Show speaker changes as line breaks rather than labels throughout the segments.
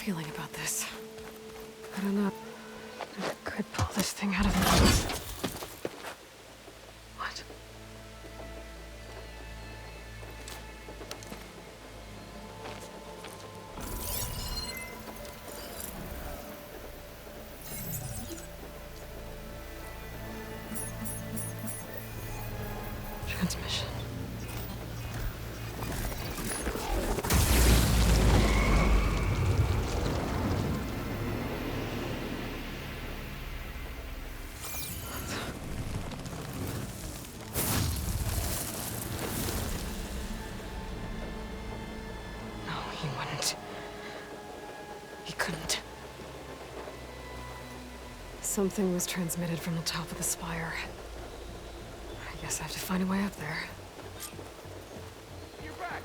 feeling about this. I don't know. I could pull this thing out of the... What? Transmission. He wouldn't. He couldn't. Something was transmitted from the top of the spire. I guess I have to find a way up there.
You're back.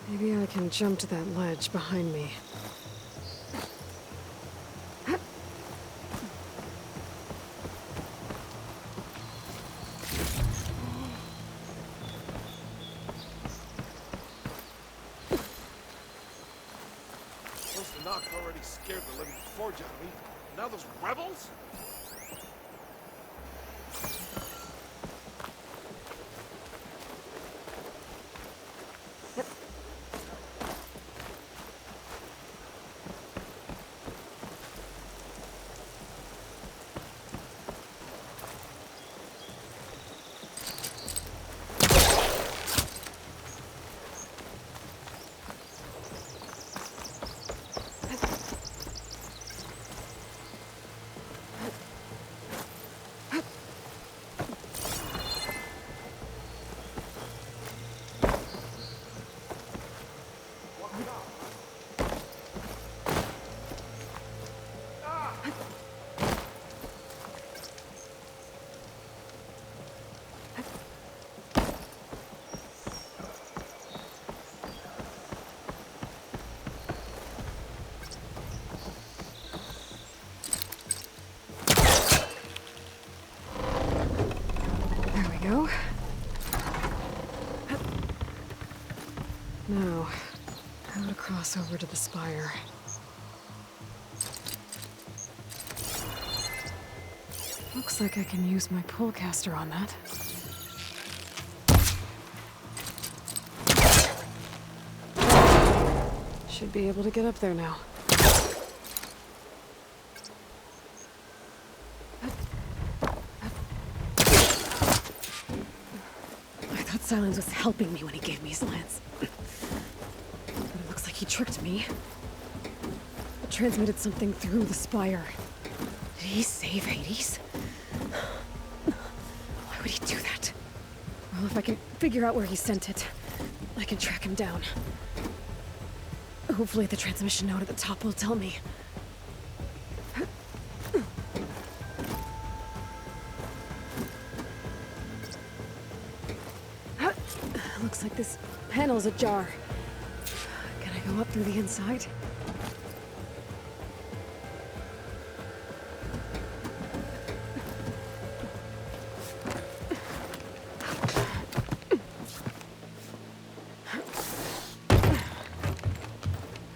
Maybe I can jump to that ledge behind me.
The knock already scared the living forge out of me. Now those rebels?
Go. Now, how to cross over to the spire. Looks like I can use my pullcaster on that. Should be able to get up there now. Silence was helping me when he gave me his lance. But it looks like he tricked me. It transmitted something through the spire. Did he save Hades? Why would he do that? Well, if I can figure out where he sent it, I can track him down. Hopefully the transmission note at the top will tell me. Looks like this panel's ajar. Can I go up through the inside?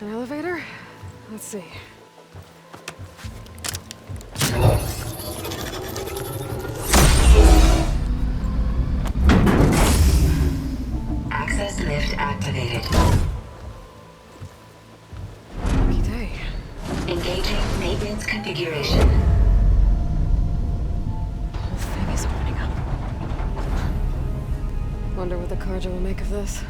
An elevator? Let's see.
Access lift activated.
Lucky day.
Engaging maintenance configuration.
The whole thing is opening up. Wonder what the Carja will make of this.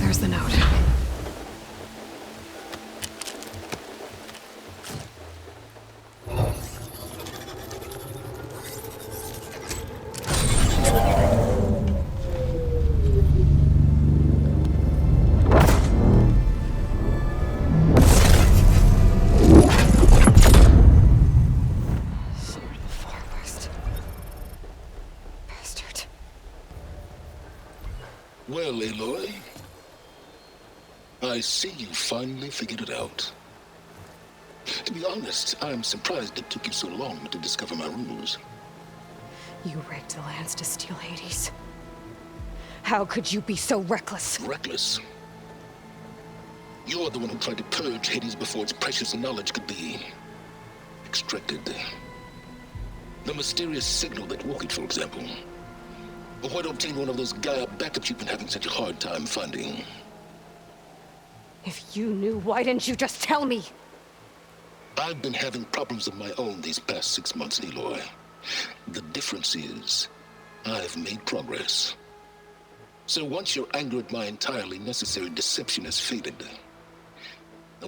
There's the note.
Well, Aloy, I see you finally figured it out. To be honest, I'm surprised it took you so long to discover my rules.
You rigged the lands to steal Hades. How could you be so reckless?
Reckless? You're the one who tried to purge Hades before its precious knowledge could be extracted. The mysterious signal that woke it, for example. Or why to obtain one of those Gaia backups you've been having such a hard time finding.
If you knew, why didn't you just tell me?
I've been having problems of my own these past 6 months, Aloy. The difference is, I've made progress. So once your anger at my entirely necessary deception has faded,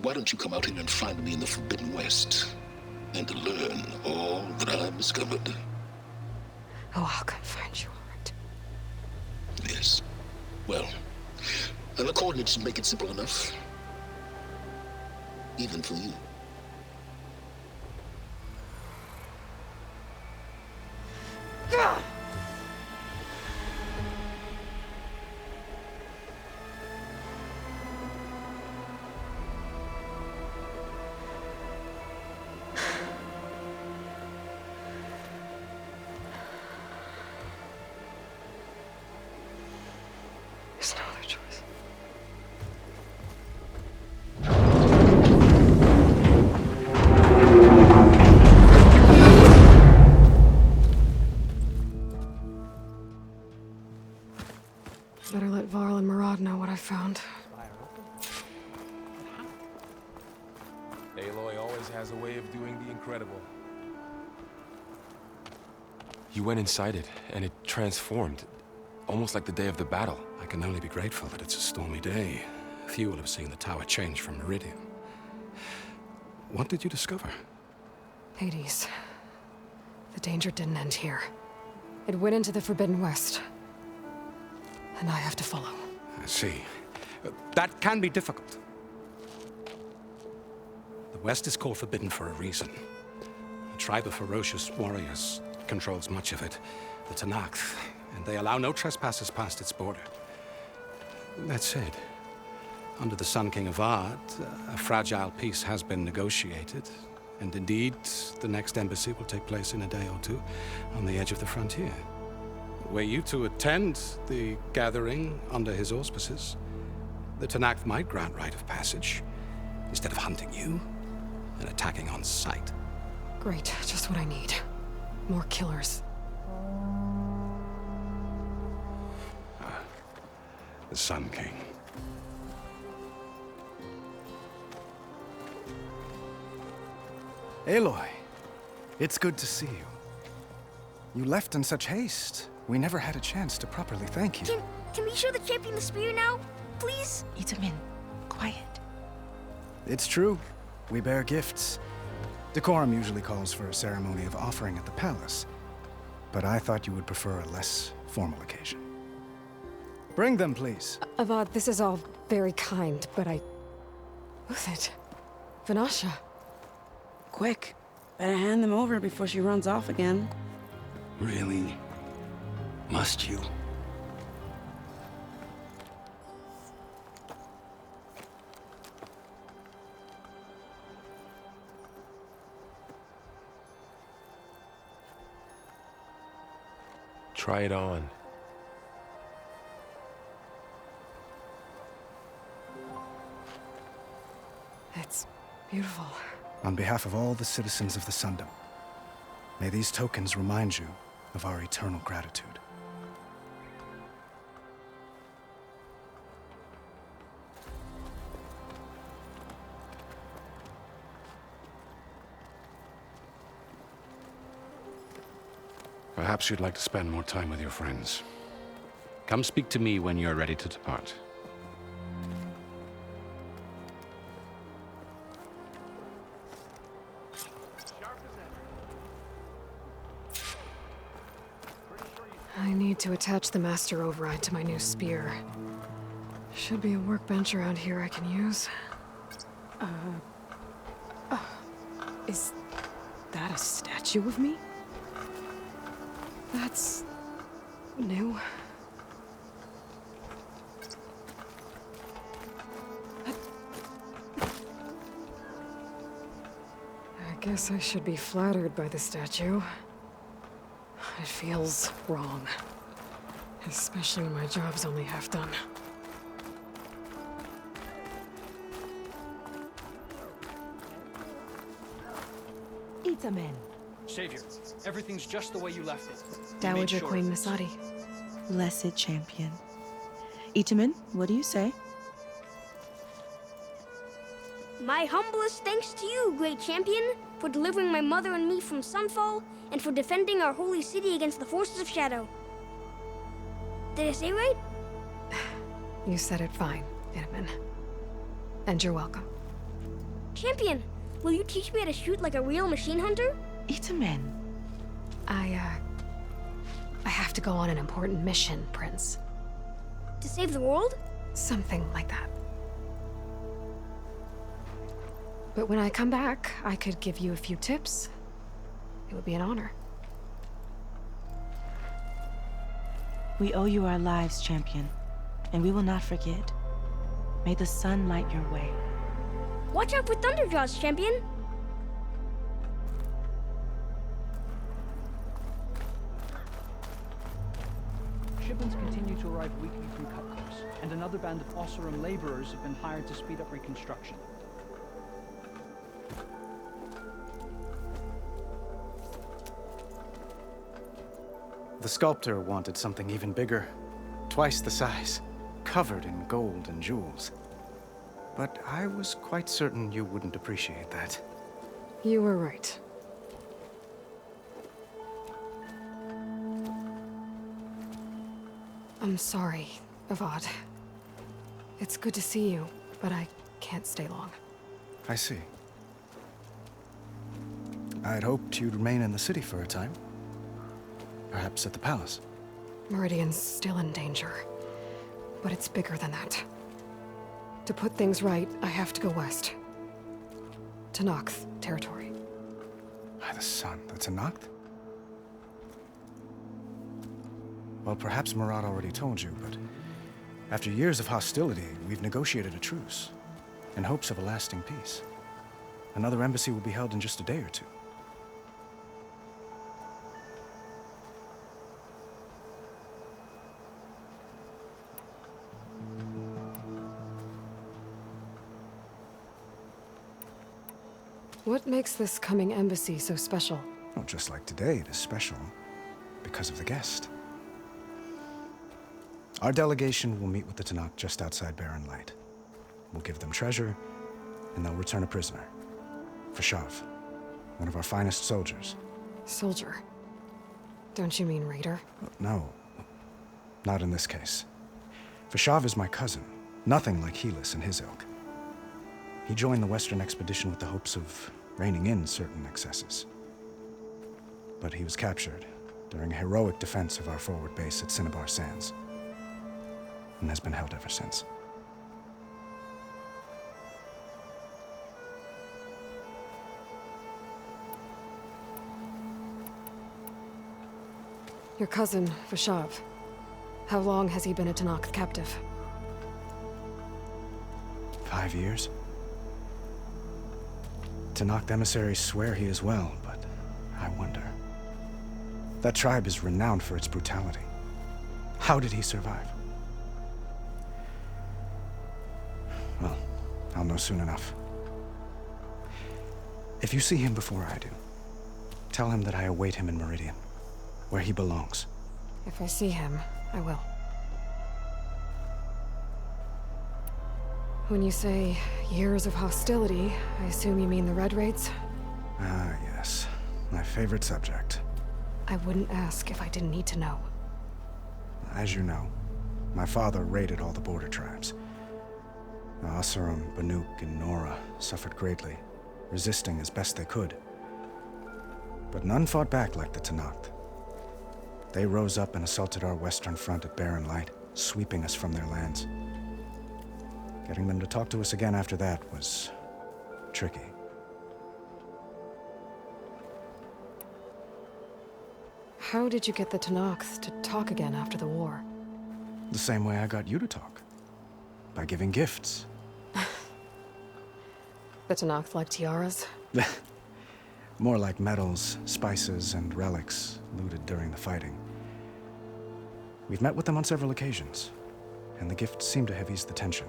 why don't you come out here and find me in the Forbidden West, and learn all that I've discovered?
Oh, I'll come find you, all right.
Yes. Well, and the coordinates should make it simple enough. Even for you.
Gah! There's no other choice. Better let Varl and Murad know what I found.
Aloy always has a way of doing the incredible. You went inside it, and it transformed. Almost like the day of the battle.
I can only be grateful that it's a stormy day. Few will have seen the tower change from Meridian. What did you discover?
Hades. The danger didn't end here. It went into the Forbidden West. And I have to follow.
I see. That can be difficult. The West is called Forbidden for a reason. A tribe of ferocious warriors controls much of it. The Tanakh, and they allow no trespassers past its border. That said, under the Sun King of Ard, a fragile peace has been negotiated, and indeed, the next embassy will take place in a day or two on the edge of the frontier. Were you to attend the gathering under his auspices, the Tanakh might grant right of passage, instead of hunting you and attacking on sight.
Great, just what I need. More killers.
The Sun King.
Aloy, it's good to see you. You left in such haste. We never had a chance to properly thank you.
Can we show the champion the spear now? Please?
Itamin, quiet.
It's true. We bear gifts. Decorum usually calls for a ceremony of offering at the palace. But I thought you would prefer a less formal occasion. Bring them, please.
Avad, this is all very kind, but Who's it? Vanasha.
Quick, better hand them over before she runs off again.
Really? Must you?
Try it on.
It's beautiful.
On behalf of all the citizens of the Sundom, may these tokens remind you of our eternal gratitude.
Perhaps you'd like to spend more time with your friends. Come speak to me when you're ready to depart.
I need to attach the master override to my new spear. Should be a workbench around here I can use. Is that a statue of me? That's new. Guess I should be flattered by the statue. It feels wrong. Especially when my job's only half done.
Itamen.
Savior, everything's just the way you left it.
Dowager Queen Masadi.
Blessed champion. Itamen, what do you say?
My humblest thanks to you, great champion, for delivering my mother and me from Sunfall, and for defending our holy city against the forces of Shadow. Did I say right?
You said it fine, Edmund. And you're welcome.
Champion, will you teach me how to shoot like a real machine hunter?
Itamen.
I have to go on an important mission, Prince.
To save the world?
Something like that. But when I come back, I could give you a few tips. It would be an honor.
We owe you our lives, champion, and we will not forget. May the sun light your way.
Watch out for Thunderjaws, champion!
Shipments continue to arrive weekly from Cutcliffs, and another band of Osseram laborers have been hired to speed up reconstruction.
The sculptor wanted something even bigger, twice the size, covered in gold and jewels. But I was quite certain you wouldn't appreciate that.
You were right. I'm sorry, Avad. It's good to see you, but I can't stay long.
I see. I'd hoped you'd remain in the city for a time. Perhaps at the palace.
Meridian's still in danger, but it's bigger than that. To put things right, I have to go west. To Nox territory.
By the sun, that's a Noct? Well, perhaps Murad already told you, but after years of hostility, we've negotiated a truce, in hopes of a lasting peace. Another embassy will be held in just a day or two.
What makes this coming embassy so special?
Well, just like today, it is special because of the guest. Our delegation will meet with the Tanakh just outside Barren Light. We'll give them treasure, and they'll return a prisoner. Fashav, one of our finest soldiers.
Soldier? Don't you mean raider?
No, not in this case. Fashav is my cousin, nothing like Helis and his ilk. He joined the Western expedition with the hopes of reining in certain excesses. But he was captured during a heroic defense of our forward base at Cinnabar Sands, and has been held ever since.
Your cousin, Vashav. How long has he been a Tanakh captive?
5 years. Tanakh emissaries swear he is well, but I wonder. That tribe is renowned for its brutality. How did he survive? Well, I'll know soon enough. If you see him before I do, tell him that I await him in Meridian, where he belongs.
If I see him, I will. When you say years of hostility, I assume you mean the Red Raids?
Ah, yes. My favorite subject.
I wouldn't ask if I didn't need to know.
As you know, my father raided all the border tribes. The Osseram, Banuk, and Nora suffered greatly, resisting as best they could. But none fought back like the Tanakh. They rose up and assaulted our western front at Barren Light, sweeping us from their lands. Getting them to talk to us again after that was tricky.
How did you get the Tanakh to talk again after the war?
The same way I got you to talk. By giving gifts.
The Tanakh like tiaras?
More like metals, spices, and relics looted during the fighting. We've met with them on several occasions, and the gifts seem to have eased the tension.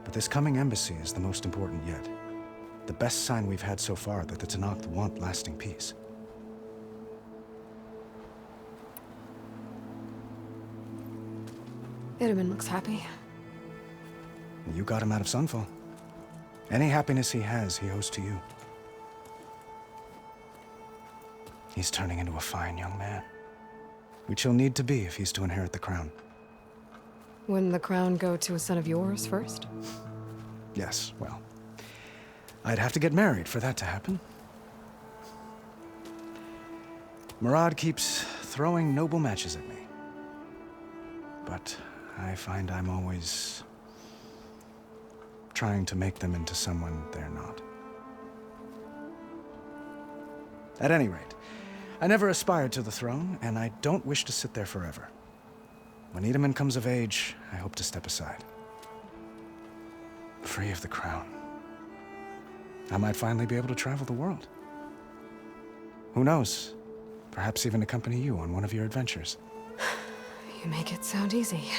But this coming embassy is the most important yet. The best sign we've had so far that the Tenakth want lasting peace.
Itaman looks happy.
You got him out of Sunfall. Any happiness he has, he owes to you. He's turning into a fine young man, which he'll need to be if he's to inherit the crown.
Wouldn't the crown go to a son of yours first?
Yes, well, I'd have to get married for that to happen. Murad keeps throwing noble matches at me. But I find I'm always trying to make them into someone they're not. At any rate, I never aspired to the throne, and I don't wish to sit there forever. When Itaman comes of age, I hope to step aside. Free of the crown. I might finally be able to travel the world. Who knows? Perhaps even accompany you on one of your adventures.
You make it sound easy.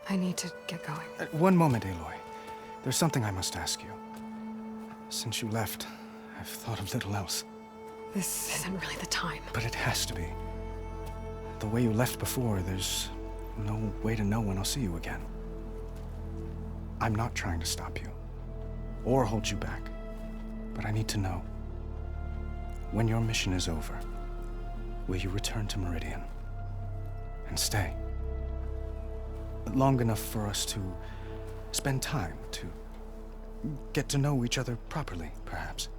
I need to get going.
One moment, Aloy. There's something I must ask you. Since you left, I've thought of little else.
This isn't really the time.
But it has to be. The way you left before, there's no way to know when I'll see you again. I'm not trying to stop you, or hold you back, but I need to know. When your mission is over, will you return to Meridian? And stay? Long enough for us to spend time, to get to know each other properly, perhaps.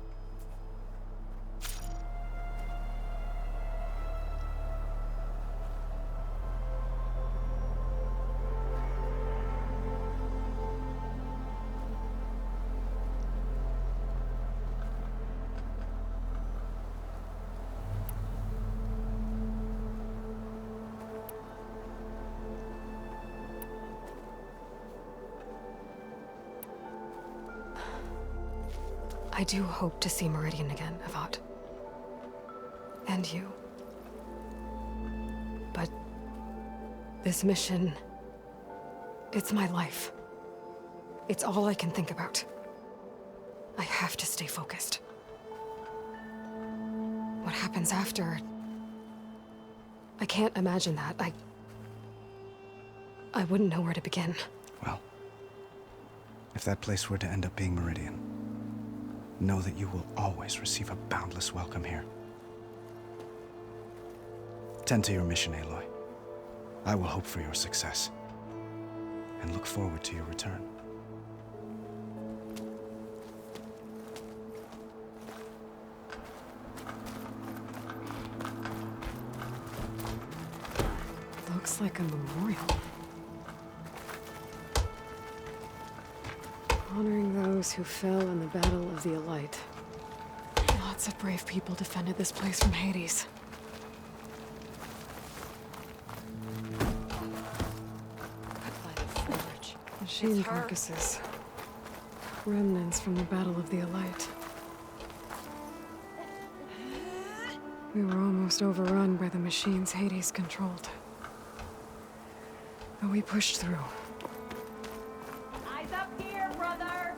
I do hope to see Meridian again, Avad. And you. But this mission, it's my life. It's all I can think about. I have to stay focused. What happens after? I can't imagine that. I wouldn't know where to begin.
Well, if that place were to end up being Meridian, know that you will always receive a boundless welcome here. Tend to your mission, Aloy. I will hope for your success, and look forward to your return.
Looks like a memorial. Honoring those who fell in the Battle of the Elite. Lots of brave people defended this place from Hades. Machine carcasses. Remnants from the Battle of the Elite. We were almost overrun by the machines Hades controlled. But we pushed through.
Eyes up here, brother!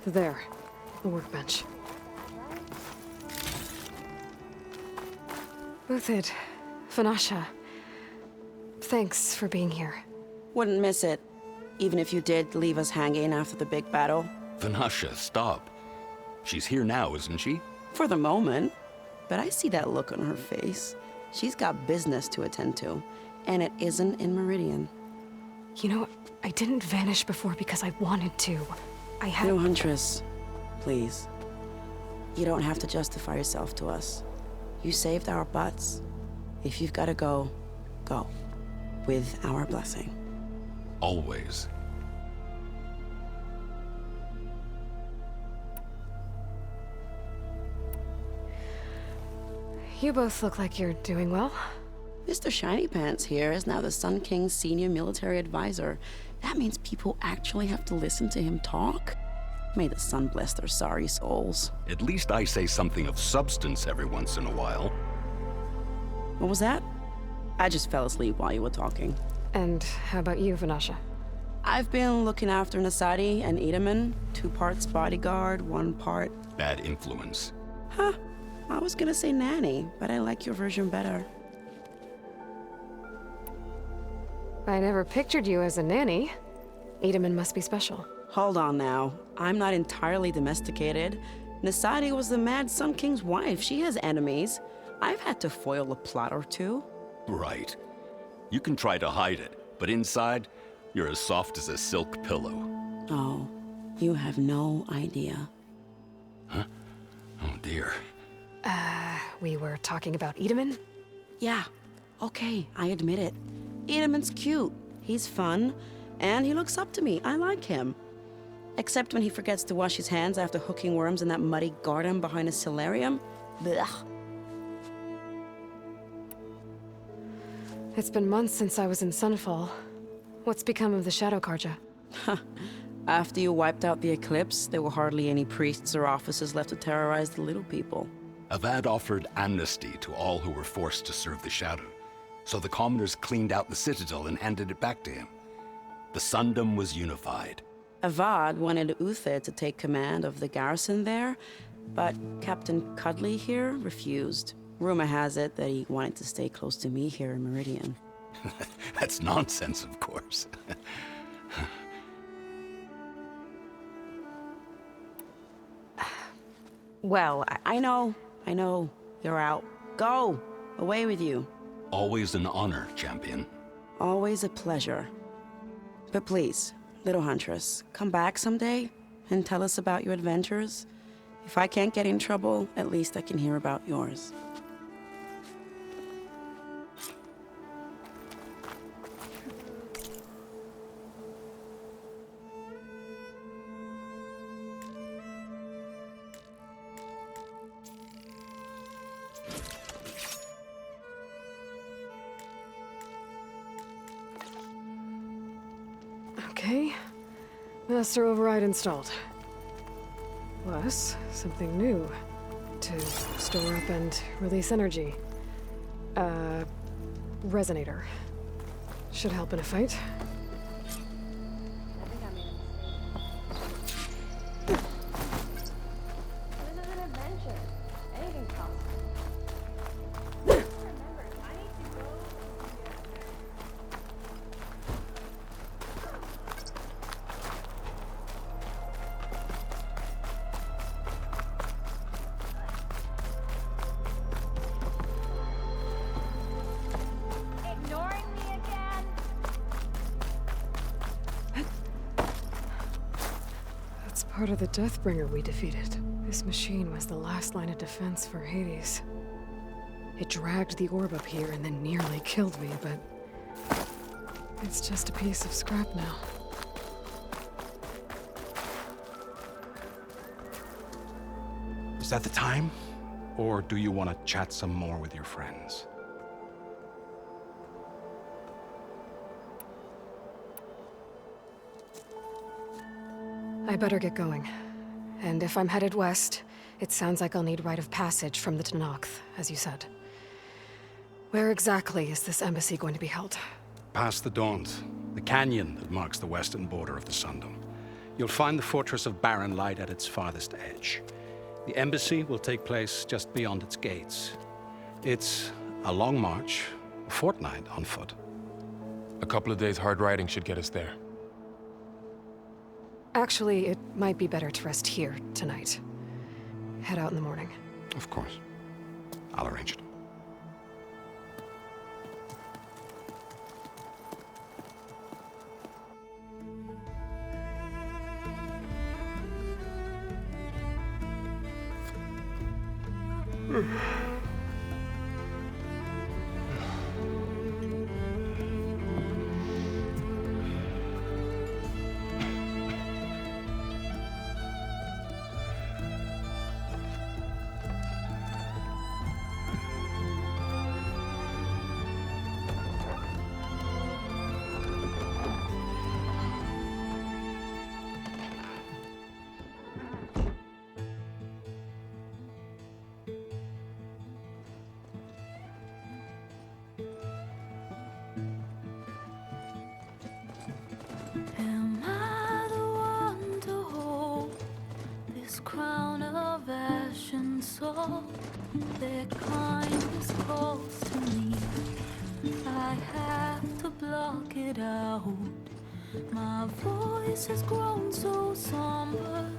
There, the workbench. Buthid, Vanasha, thanks for being here.
Wouldn't miss it, even if you did leave us hanging after the big battle.
Vanasha, stop. She's here now, isn't she?
For the moment. But I see that look on her face. She's got business to attend to, and it isn't in Meridian.
You know, I didn't vanish before because I wanted to. I had...
No, Huntress. Please. You don't have to justify yourself to us. You saved our butts. If you've got to go, go. With our blessing.
Always.
You both look like you're doing well.
Mr. Shiny Pants here is now the Sun King's senior military advisor. That means people actually have to listen to him talk? May the sun bless their sorry souls.
At least I say something of substance every once in a while.
What was that? I just fell asleep while you were talking.
And how about you, Vanasha?
I've been looking after Nasadi and Edaman. 2 parts bodyguard, 1 part...
Bad influence.
Huh. I was gonna say nanny, but I like your version better.
I never pictured you as a nanny. Edaman must be special.
Hold on now. I'm not entirely domesticated. Nasadi was the Mad Sun King's wife. She has enemies. I've had to foil a plot or 2.
Right. You can try to hide it, but inside, you're as soft as a silk pillow.
Oh, you have no idea.
Huh? Oh dear.
We were talking about Edaman?
Yeah. Okay, I admit it. Edaman's cute. He's fun. And he looks up to me. I like him. Except when he forgets to wash his hands after hooking worms in that muddy garden behind a solarium. Blech.
It's been months since I was in Sunfall. What's become of the Shadow Karja?
After you wiped out the eclipse, there were hardly any priests or officers left to terrorize the little people.
Avad offered amnesty to all who were forced to serve the Shadow. So the commoners cleaned out the citadel and handed it back to him. The Sundom was unified.
Avad wanted Uther to take command of the garrison there, but Captain Cudley here refused. Rumor has it that he wanted to stay close to me here in Meridian.
That's nonsense, of course.
Well, I know. You're out. Go! Away with you.
Always an honor, champion.
Always a pleasure. But please, little huntress, come back someday and tell us about your adventures. If I can't get in trouble, at least I can hear about yours.
Okay. Master override installed. Plus, something new. To store up and release energy. Resonator. Should help in a fight. Part of the Deathbringer we defeated. This machine was the last line of defense for Hades. It dragged the orb up here and then nearly killed me, but it's just a piece of scrap now.
Is that the time? Or do you want to chat some more with your friends?
I better get going. And if I'm headed west, it sounds like I'll need rite of passage from the Tenakth, as you said. Where exactly is this embassy going to be held?
Past the Daunt, the canyon that marks the western border of the Sundom. You'll find the fortress of Barren Light at its farthest edge. The embassy will take place just beyond its gates. It's a long march, a fortnight on foot.
A couple of days hard riding should get us there.
Actually, it might be better to rest here tonight. Head out in the morning.
Of course. I'll arrange it.
this crown of ash and salt, their kindness calls to me. I have to block it out. My voice has grown so somber.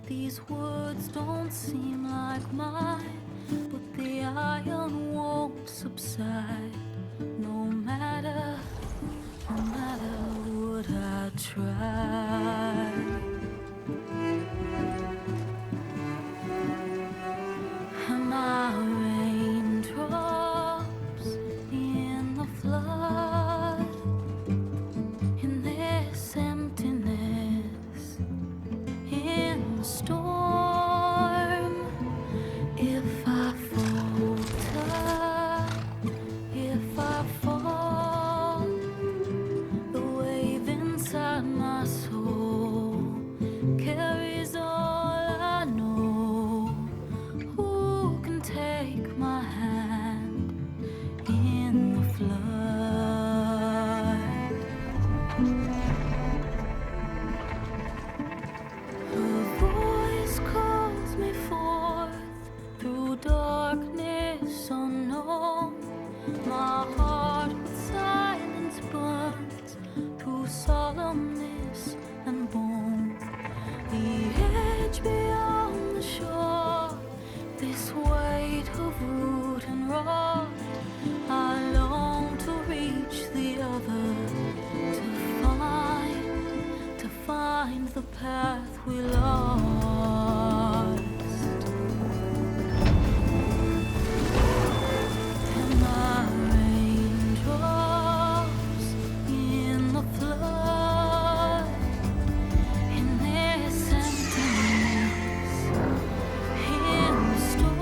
These words don't seem like mine, but the iron won't subside. No matter what I try. My raindrops in the flood, in this emptiness, in the storm. If I falter, if I fall, the wave inside my soul carries all I know. Who can take my hand in the flood? Her voice calls me forth through darkness unknown. My heart with silence burns through solemnness and bone. The edge beyond the shore, this weight of root and rod, I long to reach the other, to find the path we lost. And my raindrops in the flood, in this emptiness, in the storm.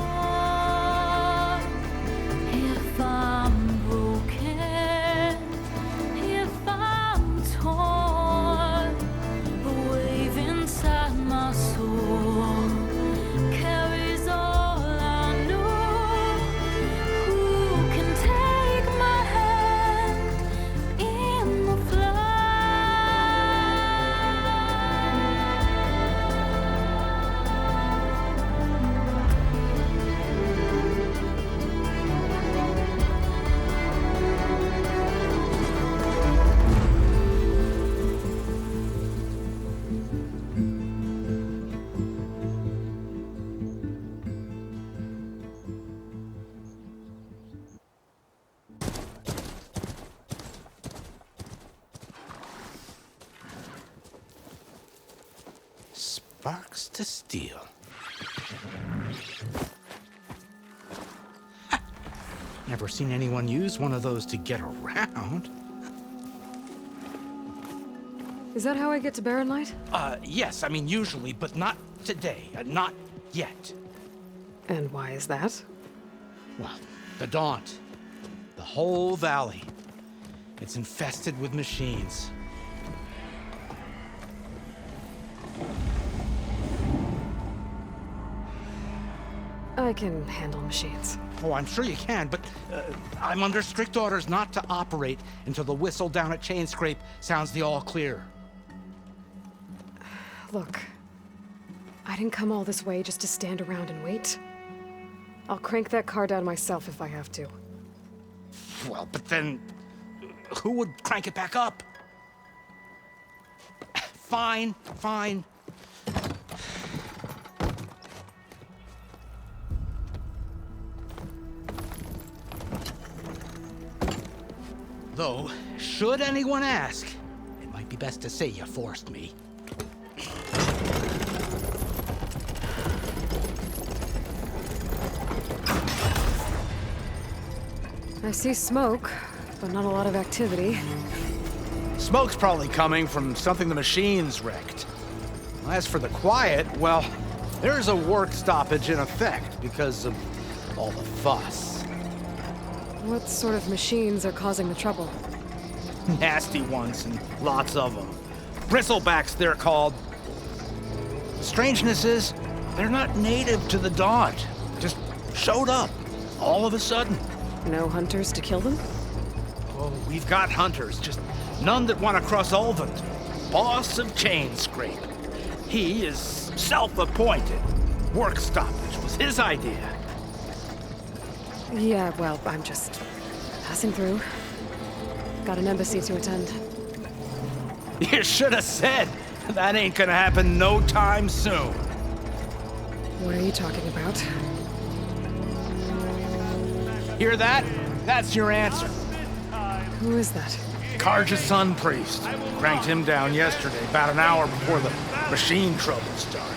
If I'm broken, if I'm torn, the wave inside my soul carries all I know. Who can take my hand in the
Sparks to steel. Never seen anyone use one of those to get around.
Is that how I get to Barren Light?
Yes, I mean usually, but not today. Not yet.
And why is that?
Well, the Daunt. The whole valley. It's infested with machines.
I can handle machines.
Oh, I'm sure you can, but I'm under strict orders not to operate until the whistle down at Chain Scrape sounds the all clear.
Look, I didn't come all this way just to stand around and wait. I'll crank that car down myself if I have to.
Well, but then who would crank it back up? Fine, fine. Though, should anyone ask, it might be best to say you forced me.
I see smoke, but not a lot of activity.
Smoke's probably coming from something the machines wrecked. As for the quiet, well, there's a work stoppage in effect because of all the fuss.
What sort of machines are causing the trouble?
Nasty ones, and lots of them. Bristlebacks, they're called. Strangeness is, they're not native to the Daunt. Just showed up, all of a sudden.
No hunters to kill them?
Oh, we've got hunters, just none that want to cross Ulvund. Boss of Chain Scrape.
He is self-appointed. Work stoppage was his idea.
Yeah, well, I'm just passing through. Got an embassy to attend.
You should have said. That ain't gonna happen no time soon.
What are you talking about?
Hear that? That's your answer.
Who is that?
Karja's son priest. Cranked him down yesterday, about an hour before the machine trouble started.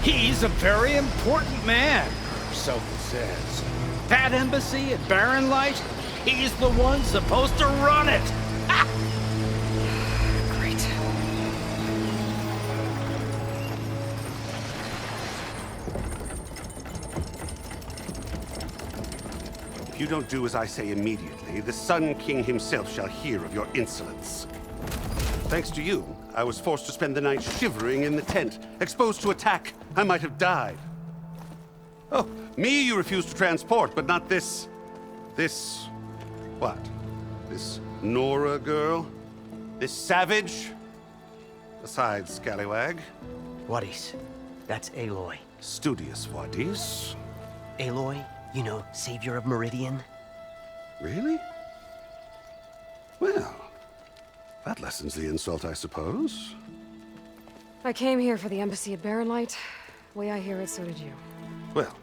He's a very important man, so he says. That embassy at Barren Light, he's the one supposed to run it. Ha!
Great.
If you don't do as I say immediately, the Sun King himself shall hear of your insolence. Thanks to you, I was forced to spend the night shivering in the tent. Exposed to attack, I might have died. Oh, me you refuse to transport, but not this... what? This Nora girl? This savage? Besides, scallywag.
Wadis. That's Aloy.
Studious Wadis.
Aloy, you know, savior of Meridian.
Really? Well, that lessens the insult, I suppose.
I came here for the embassy at Barren Light. Way I hear it, so did you.
Well,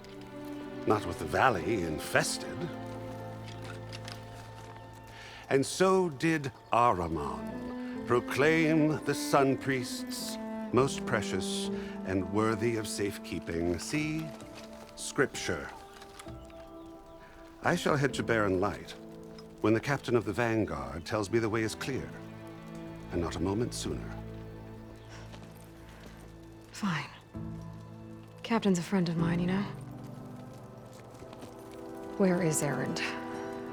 not with the valley infested. And so did Ahriman proclaim the Sun Priests most precious and worthy of safekeeping. See? Scripture. I shall head to Barren Light when the captain of the Vanguard tells me the way is clear, and not a moment sooner.
Fine. Captain's a friend of mine, you know? Where is Erend?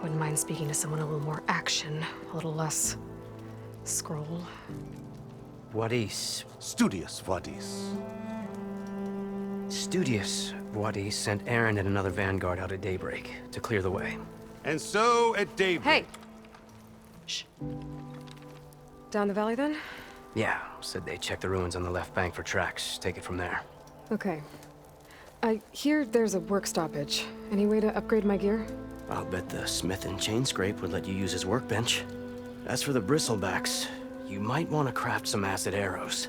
Wouldn't mind speaking to someone a little more action, a little less scroll.
Wadis.
Studious Wadis.
Studious Wadis sent Aaron and another Vanguard out at daybreak to clear the way.
And so at daybreak...
Hey! Shh. Down the valley, then?
Yeah, said they check the ruins on the left bank for tracks. Take it from there.
Okay. I hear there's a work stoppage. Any way to upgrade my gear?
I'll bet the smith and chain scrape would let you use his workbench. As for the bristlebacks, you might want to craft some acid arrows.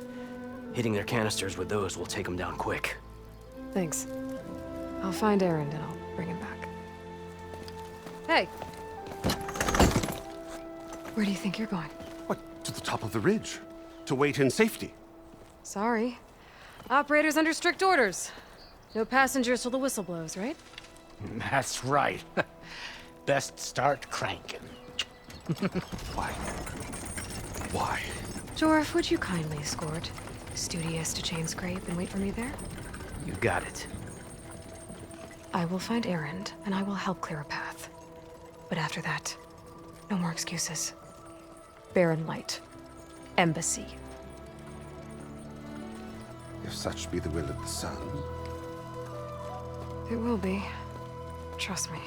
Hitting their canisters with those will take them down quick.
Thanks. I'll find Erend and I'll bring him back. Hey! Where do you think you're going?
What, to the top of the ridge? To wait in safety?
Sorry. Operator's under strict orders. No passengers till the whistle blows, right?
That's right. Best start cranking.
Why? Why?
Jorf, would you kindly escort Studious to Chain Scrape and wait for me there?
You got it.
I will find Erend, and I will help clear a path. But after that, no more excuses. Barren Light. Embassy.
If such be the will of the sun.
It will be. Trust me.